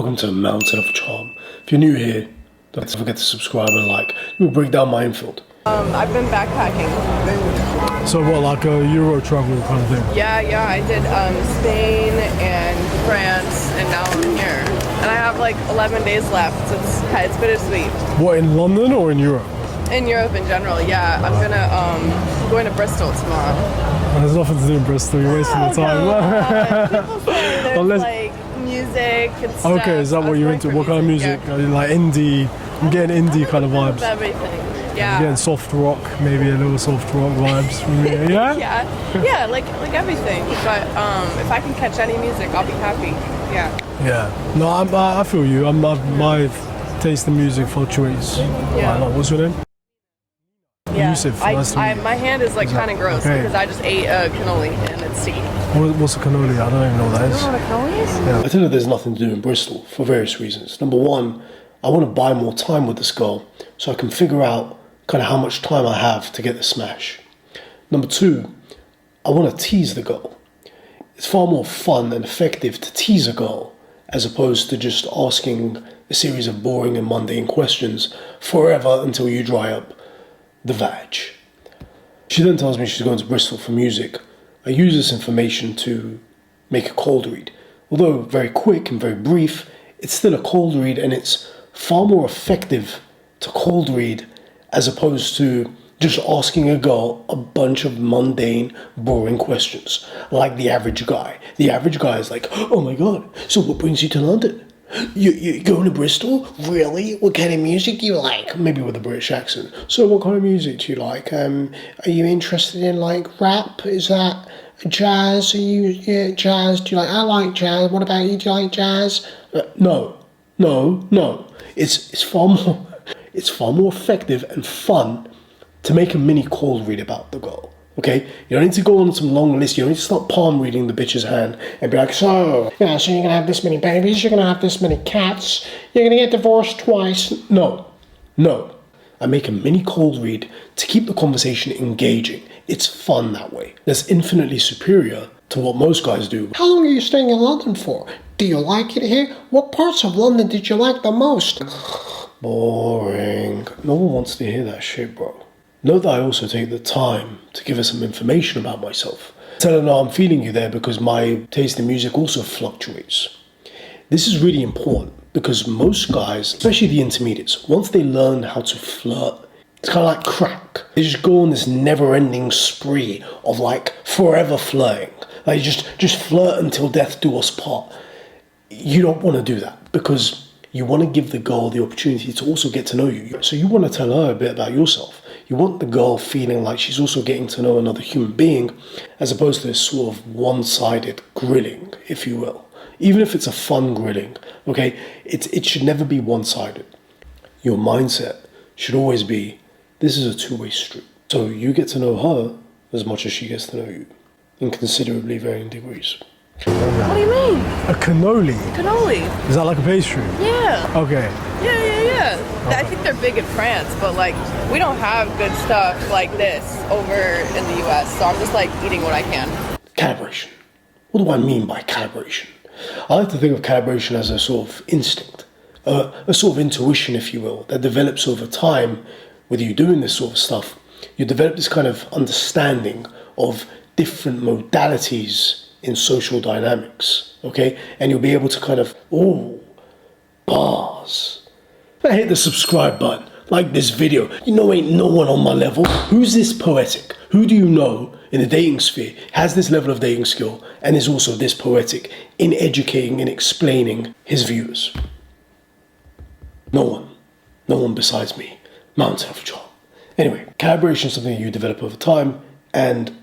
Welcome to Mountain of Charm. If you're new here, don't forget to subscribe and like. We'll break down my Infield. I've been backpacking. So what, like a Euro travel kind of thing? Yeah, I did Spain and France, and now I'm here. And I have like 11 days left, so it's bittersweet. What, in London or in Europe? In Europe in general, yeah. I'm going to Bristol tomorrow. There's nothing to do in Bristol, you're wasting your time. People say there's like music and stuff. Okay, is that what you're into? What kind of music? Yeah. Are you like indie? I'm getting indie kind of vibes. Everything. Yeah. I'm getting soft rock, maybe a little soft rock vibes from you. Yeah? yeah, like everything. But if I can catch any music, I'll be happy. Yeah. No, I feel you. My taste in music fluctuates. Yeah. What's your name? Yeah. Yusuf, nice to meet you. My hand is like kind of gross because I just ate a cannoli and it's seed. What's a cannoli? I don't even know what that is. You know what a cannoli is? Yeah. I tell her there's nothing to do in Bristol for various reasons. Number one, I want to buy more time with this girl so I can figure out kind of how much time I have to get the smash. Number two, I want to tease the girl. It's far more fun and effective to tease a girl as opposed to just asking a series of boring and mundane questions forever until you dry up the vag. She then tells me she's going to Bristol for music. I use this information to make a cold read. Although very quick and very brief, it's still a cold read, and it's far more effective to cold read as opposed to just asking a girl a bunch of mundane, boring questions like the average guy. The average guy is like, oh my god, so what brings you to London? You're going to Bristol? Really? What kind of music do you like? Maybe with a British accent. So what kind of music do you like? Are you interested in like rap? Is that jazz? Jazz? Do you like? I like jazz. What about you? Do you like jazz? No. It's far more effective and fun to make a mini cold read about the girl. Okay, you don't need to go on some long list. You don't need to start palm reading the bitch's hand and be like, so you're gonna have this many babies, you're gonna have this many cats, you're gonna get divorced twice. No. I make a mini cold read to keep the conversation engaging. It's fun that way. That's infinitely superior to what most guys do. How long are you staying in London for? Do you like it here? What parts of London did you like the most? Boring. No one wants to hear that shit, bro. Note that I also take the time to give her some information about myself. Tell her, no, I'm feeling you there because my taste in music also fluctuates. This is really important because most guys, especially the intermediates, once they learn how to flirt, it's kind of like crack. They just go on this never-ending spree of like forever flirting. Like just flirt until death do us part. You don't want to do that because you want to give the girl the opportunity to also get to know you. So you want to tell her a bit about yourself. You want the girl feeling like she's also getting to know another human being, as opposed to this sort of one-sided grilling, if you will. Even if it's a fun grilling, okay, it should never be one-sided. Your mindset should always be, this is a two-way street. So you get to know her as much as she gets to know you, in considerably varying degrees. What do you mean? A cannoli? Cannoli. Is that like a pastry? Yeah. Okay. Yeah. Okay. I think they're big in France, but like we don't have good stuff like this over in the US, so I'm just like eating what I can. Calibration. What do I mean by calibration? I like to think of calibration as a sort of instinct, a sort of intuition, if you will, that develops over time with you doing this sort of stuff. You develop this kind of understanding of different modalities in social dynamics, okay? And you'll be able to kind of, bars. I hit the subscribe button, like this video. You know ain't no one on my level. Who's this poetic? Who do you know in the dating sphere has this level of dating skill and is also this poetic in educating and explaining his viewers? No one besides me. Mountain of Charm. Anyway, calibration is something you develop over time, and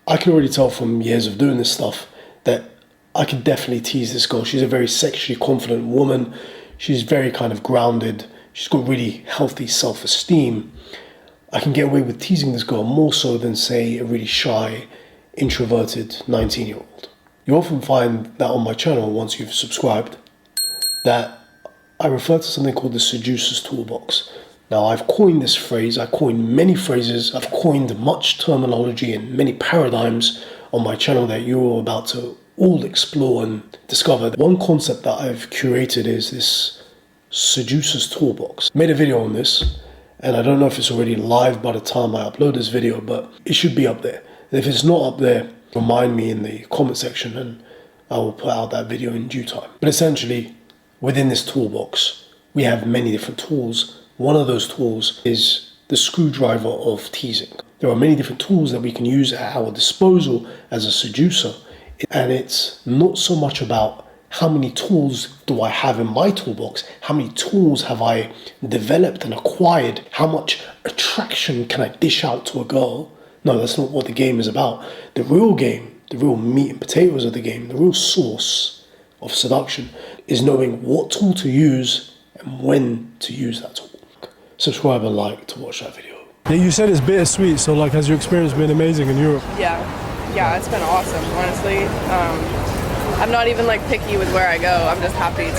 I can already tell from years of doing this stuff that I can definitely tease this girl. She's a very sexually confident woman. She's very kind of grounded. She's got really healthy self-esteem. I can get away with teasing this girl more so than, say, a really shy, introverted 19-year-old. You often find that on my channel, once you've subscribed, that I refer to something called the seducer's toolbox. Now, I've coined this phrase. I coined many phrases. I've coined much terminology and many paradigms on my channel that you're about to all explore and discover. One concept that I've curated is this seducer's toolbox. Made a video on this, and I don't know if it's already live by the time I upload this video, but it should be up there. And if it's not up there, remind me in the comment section and I will put out that video in due time. But essentially, within this toolbox, we have many different tools. One of those tools is the screwdriver of teasing. There are many different tools that we can use at our disposal as a seducer. And it's not so much about how many tools do I have in my toolbox, how many tools have I developed and acquired, how much attraction can I dish out to a girl. No, that's not what the game is about. The real game, the real meat and potatoes of the game, the real source of seduction is knowing what tool to use and when to use that tool. Subscribe and like to watch that video. Yeah, you said it's bittersweet, so like has your experience been amazing in Europe? Yeah, it's been awesome, honestly. I'm not even like picky with where I go. I'm just happy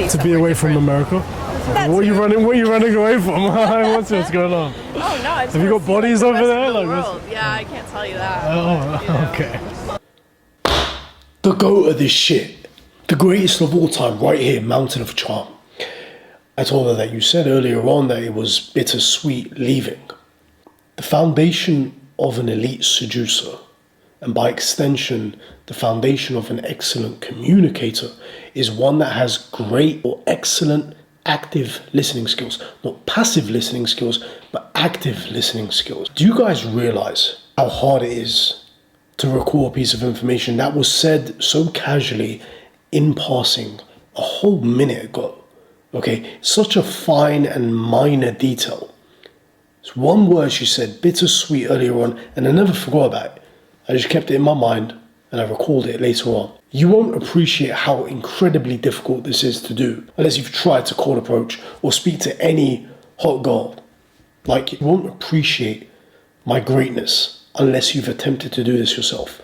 to be away from America. What are you running away from? What's going on? Oh no, I just have you got bodies over there? Like yeah, I can't tell you that. Oh, you know? Okay. The goat of this shit, the greatest of all time, right here, Mountain of Charm. I told her that you said earlier on that it was bittersweet leaving. The foundation of an elite seducer, and by extension, the foundation of an excellent communicator, is one that has great or excellent active listening skills. Not passive listening skills, but active listening skills. Do you guys realize how hard it is to recall a piece of information that was said so casually in passing a whole minute ago? Okay, such a fine and minor detail. It's one word she said, bittersweet, earlier on, and I never forgot about it. I just kept it in my mind and I recalled it later on. You won't appreciate how incredibly difficult this is to do unless you've tried to cold approach or speak to any hot girl. Like, you won't appreciate my greatness unless you've attempted to do this yourself.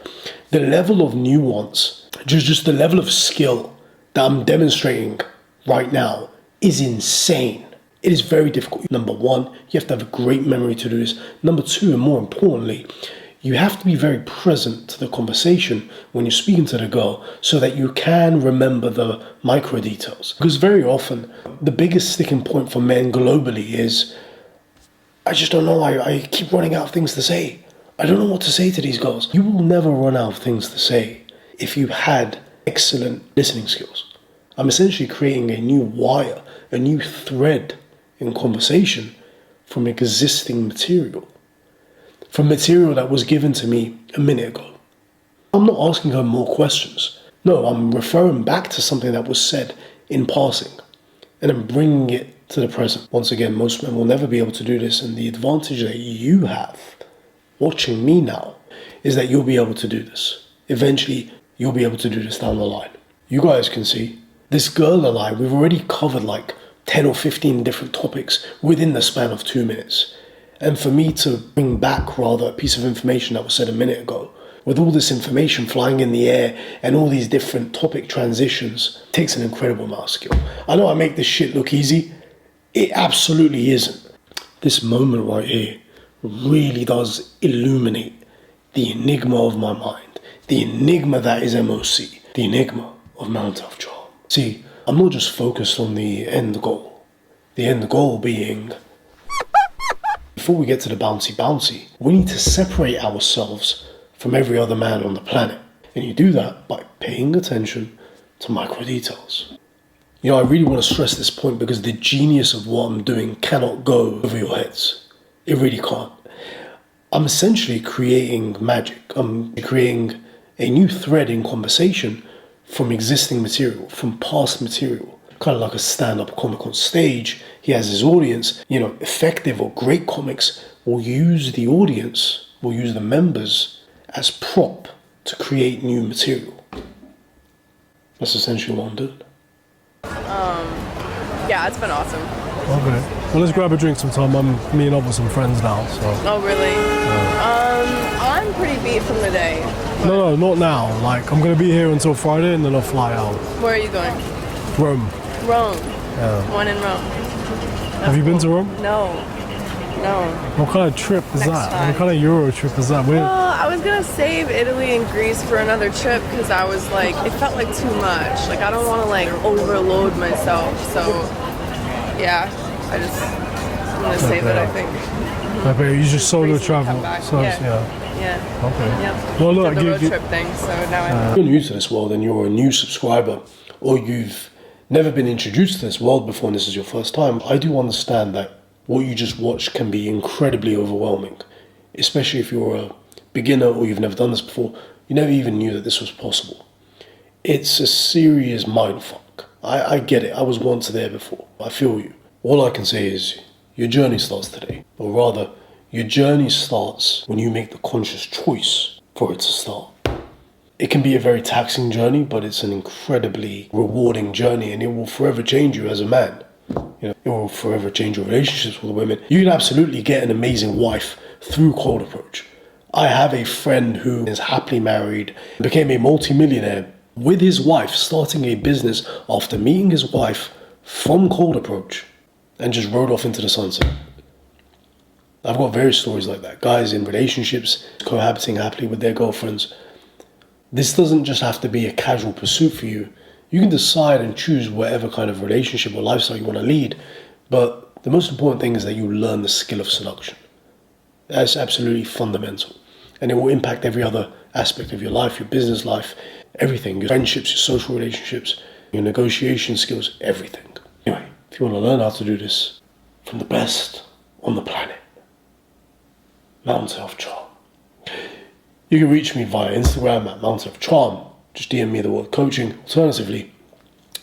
The level of nuance, just the level of skill that I'm demonstrating right now is insane. It is very difficult. Number one, you have to have a great memory to do this. Number two, and more importantly, you have to be very present to the conversation when you're speaking to the girl so that you can remember the micro details. Because very often, the biggest sticking point for men globally is, I just don't know, I keep running out of things to say. I don't know what to say to these girls. You will never run out of things to say if you had excellent listening skills. I'm essentially creating a new wire, a new thread in conversation from existing material. From material that was given to me a minute ago. I'm not asking her more questions. No, I'm referring back to something that was said in passing. And I'm bringing it to the present. Once again, most men will never be able to do this. And the advantage that you have watching me now is that you'll be able to do this. Eventually, you'll be able to do this down the line. You guys can see, this girl and I, we've already covered like 10 or 15 different topics within the span of 2 minutes. And for me to bring back rather a piece of information that was said a minute ago, with all this information flying in the air and all these different topic transitions, takes an incredible amount of skill. I know I make this shit look easy. It absolutely isn't. This moment right here really does illuminate the enigma of my mind, the enigma that is MOC, the enigma of Mountain of Charm. See, I'm not just focused on the end goal. The end goal being, before we get to the bouncy, we need to separate ourselves from every other man on the planet. And you do that by paying attention to micro details. You know, I really want to stress this point because the genius of what I'm doing cannot go over your heads. It really can't. I'm essentially creating magic. I'm creating a new thread in conversation from existing material, from past material. Kind of like a stand-up comic on stage. He has his audience. You know, effective or great comics will use the audience, will use the members as prop to create new material. That's essentially what I'm doing. Yeah, it's been awesome. Okay. Well, let's grab a drink sometime. I'm meeting up with some friends now, so. Oh, really? I'm pretty beat from the day. No, not now. Like, I'm going to be here until Friday and then I'll fly out. Where are you going? Rome. Rome. Yeah. One in Rome. Have you been to Rome? No. What kind of trip is Next that? time. What kind of Euro trip is that? I I was gonna save Italy and Greece for another trip because I was like, it felt like too much. Like I don't want to like overload myself. So yeah, I'm gonna save it. I think. Okay, you just solo Recently travel. come back. So, Yeah. Okay. Yep. Well, look, Did the road trip thing. So now I. If you're new to this world and you're a new subscriber, or you've never been introduced to this world before and this is your first time, I do understand that what you just watched can be incredibly overwhelming, especially if you're a beginner or you've never done this before. You never even knew that this was possible. It's a serious mindfuck. I get it. I was once there before. I feel you. All I can say is your journey starts today, or rather, your journey starts when you make the conscious choice for it to start. It can be a very taxing journey, but it's an incredibly rewarding journey, and it will forever change you as a man. You know, it will forever change your relationships with women. You can absolutely get an amazing wife through cold approach. I have a friend who is happily married, became a multi-millionaire with his wife, starting a business after meeting his wife from cold approach, and just rode off into the sunset. I've got various stories like that. Guys in relationships, cohabiting happily with their girlfriends. This doesn't just have to be a casual pursuit for you. You can decide and choose whatever kind of relationship or lifestyle you want to lead. But the most important thing is that you learn the skill of seduction. That's absolutely fundamental. And it will impact every other aspect of your life, your business life, everything. Your friendships, your social relationships, your negotiation skills, everything. Anyway, if you want to learn how to do this from the best on the planet, Mountain of Charm. You can reach me via Instagram at Mountain of Charm. Just DM me the word coaching. Alternatively,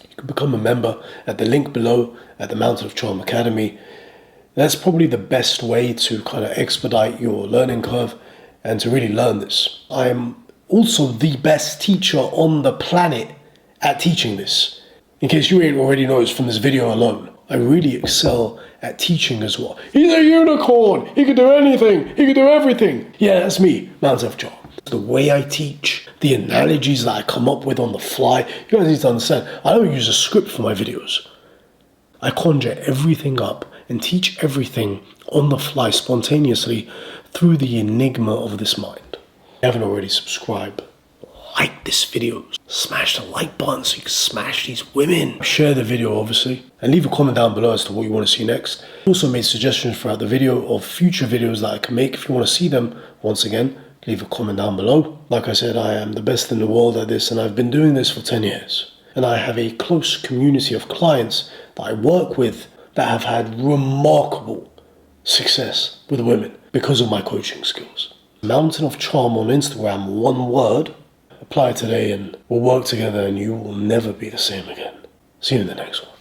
you can become a member at the link below at the Mountain of Charm Academy. That's probably the best way to kind of expedite your learning curve and to really learn this. I am also the best teacher on the planet at teaching this. In case you ain't already noticed from this video alone, I really excel at teaching as well. He's a unicorn. He can do anything. He can do everything. Yeah, that's me, Mountain of Charm. The way I teach, the analogies that I come up with on the fly. You guys need to understand, I don't use a script for my videos. I conjure everything up and teach everything on the fly spontaneously through the enigma of this mind. If you haven't already subscribed, like this video, smash the like button so you can smash these women. Share the video obviously, and leave a comment down below as to what you want to see next. I also made suggestions throughout the video of future videos that I can make. If you want to see them, once again, leave a comment down below. Like I said, I am the best in the world at this, and I've been doing this for 10 years. And I have a close community of clients that I work with that have had remarkable success with women because of my coaching skills. Mountain of Charm on Instagram, one word. Apply today and we'll work together and you will never be the same again. See you in the next one.